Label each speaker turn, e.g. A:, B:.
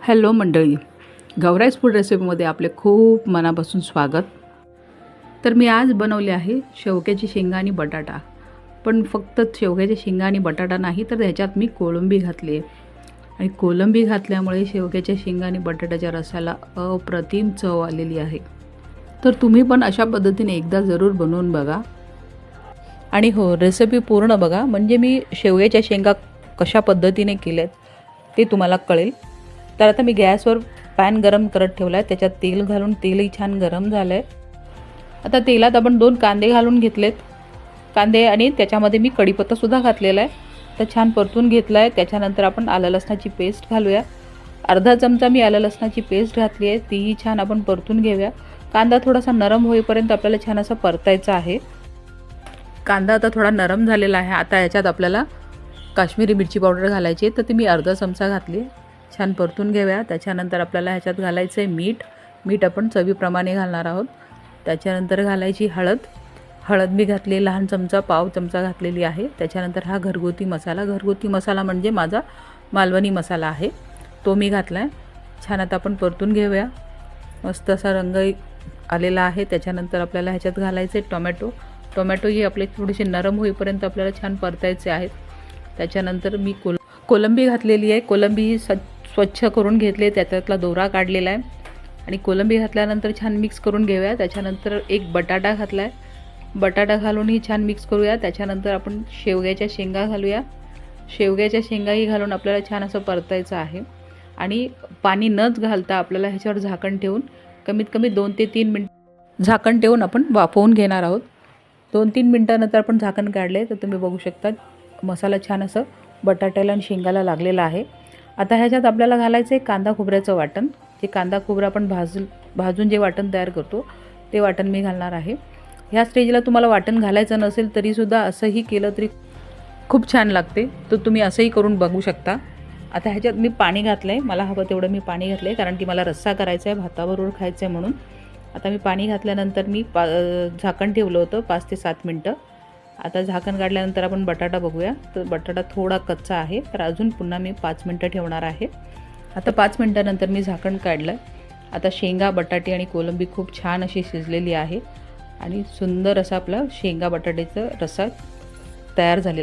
A: Hello मंडळी, गौराईज food रेसिपीमध्ये आपले खूप मनापासून स्वागत. तर मी आज बनवले आहे शेवग्याची शेंगा आणि बटाटा. पण फक्त शेवग्याची शेंगा आणि बटाटा नाही, तर ह्याच्यात मी कोळंबी घातली आहे. आणि कोळंबी घातल्यामुळे शेवग्याच्या शेंगा आणि बटाट्याच्या रसाला अप्रतिम चव आलेली आहे. तर तुम्ही पण अशा पद्धतीने एकदा जरूर बनवून बघा. आणि हो, रेसिपी पूर्ण बघा, म्हणजे मी शेवग्याच्या शेंगा कशा पद्धतीने केल्यात ते तुम्हाला कळेल. तर आता मी गॅसवर पॅन गरम करत ठेवला आहे. त्याच्यात तेल घालून तेलही छान गरम झालं आहे. आता तेलात आपण 2 कांदे घालून घेतलेत. कांदे आणि त्याच्यामध्ये मी कढीपत्तासुद्धा घातलेला आहे. तर छान परतून घेतला आहे. त्याच्यानंतर आपण आलं लसणाची पेस्ट घालूया. अर्धा चमचा मी आलं लसणाची पेस्ट घातली आहे. तीही छान आपण परतून घेऊया. कांदा थोडासा नरम होईपर्यंत आपल्याला छान असं परतायचा आहे. कांदा आता थोडा नरम झालेला आहे. आता याच्यात आपल्याला काश्मीरी मिरची पावडर घालायची आहे. तर ती मी अर्धा चमचा घातली. छान परतून घेऊया. त्याच्यानंतर आपल्याला ह्याच्यात घालायचं आहे मीठ आपण चवीप्रमाणे घालणार आहोत. त्याच्यानंतर घालायची हळद मी घातली लहान चमचा, पाव चमचा घातलेली आहे. त्याच्यानंतर हा घरगुती मसाला म्हणजे माझा मालवणी मसाला आहे, तो मी घातला आहे. छान आता आपण परतून घेऊया. मस्त असा रंग आलेला आहे. त्याच्यानंतर आपल्याला ह्याच्यात घालायचे टोमॅटो ही आपले थोडेसे नरम होईपर्यंत आपल्याला छान परतायचे आहेत. त्याच्यानंतर मी कोलंबी घातलेली आहे. कोलंबी ही स्वच्छ करून घेतले, त्याच्यातला दोरा काढलेला आहे. आणि कोलंबी घातल्यानंतर छान मिक्स करून घेऊया. त्याच्यानंतर एक बटाटा घातला आहे. बटाटा घालूनही छान मिक्स करूया. त्याच्यानंतर आपण शेवग्याच्या शेंगा घालूया. शेवग्याच्या शेंगाही घालून आपल्याला छान असं परतायचं आहे. आणि पाणी नच घालता आपल्याला ह्याच्यावर झाकण ठेवून कमीत कमी 2 ते 3 मिनिट झाकण ठेवून आपण वाफवून घेणार आहोत. 2-3 मिनिटानंतर आपण झाकण काढले तर तुम्ही बघू शकता मसाला छान असं बटाट्याला आणि शेंगाला लागलेला आहे. आता ह्याच्यात आपल्याला घालायचं आहे कांदा खोबऱ्याचं वाटण. जे कांदा खोबरं आपण भाजून जे वाटण तयार करतो ते वाटण मी घालणार आहे. ह्या स्टेजला तुम्हाला वाटण घालायचं नसेल तरीसुद्धा असंही केलं तरी खूप छान लागते. तर तुम्ही असंही करून बघू शकता. आता ह्याच्यात मी पाणी घातलं आहे. मला हवं तेवढं मी पाणी घातलं आहे, कारण की मला रस्सा करायचा आहे, भाताबरोबर खायचं आहे म्हणून. आता मी पाणी घातल्यानंतर मी झाकण ठेवलं होतं 5 ते 7 मिनटं. आता झाकण काढल्यानंतर आपण बटाटा बघूया. तर बटाटा थोडा कच्चा आहे, तर अजून पुन्हा मी 5 मिनटं ठेवणार आहे. आता 5 मिनटानंतर मी झाकण काढलं. आता शेंगा, बटाटे आणि कोलंबी खूप छान अशी शिजलेली आहे आणि सुंदर असा आपला शेंगा बटाट्याचा रस्सा तयार झालेला आहे.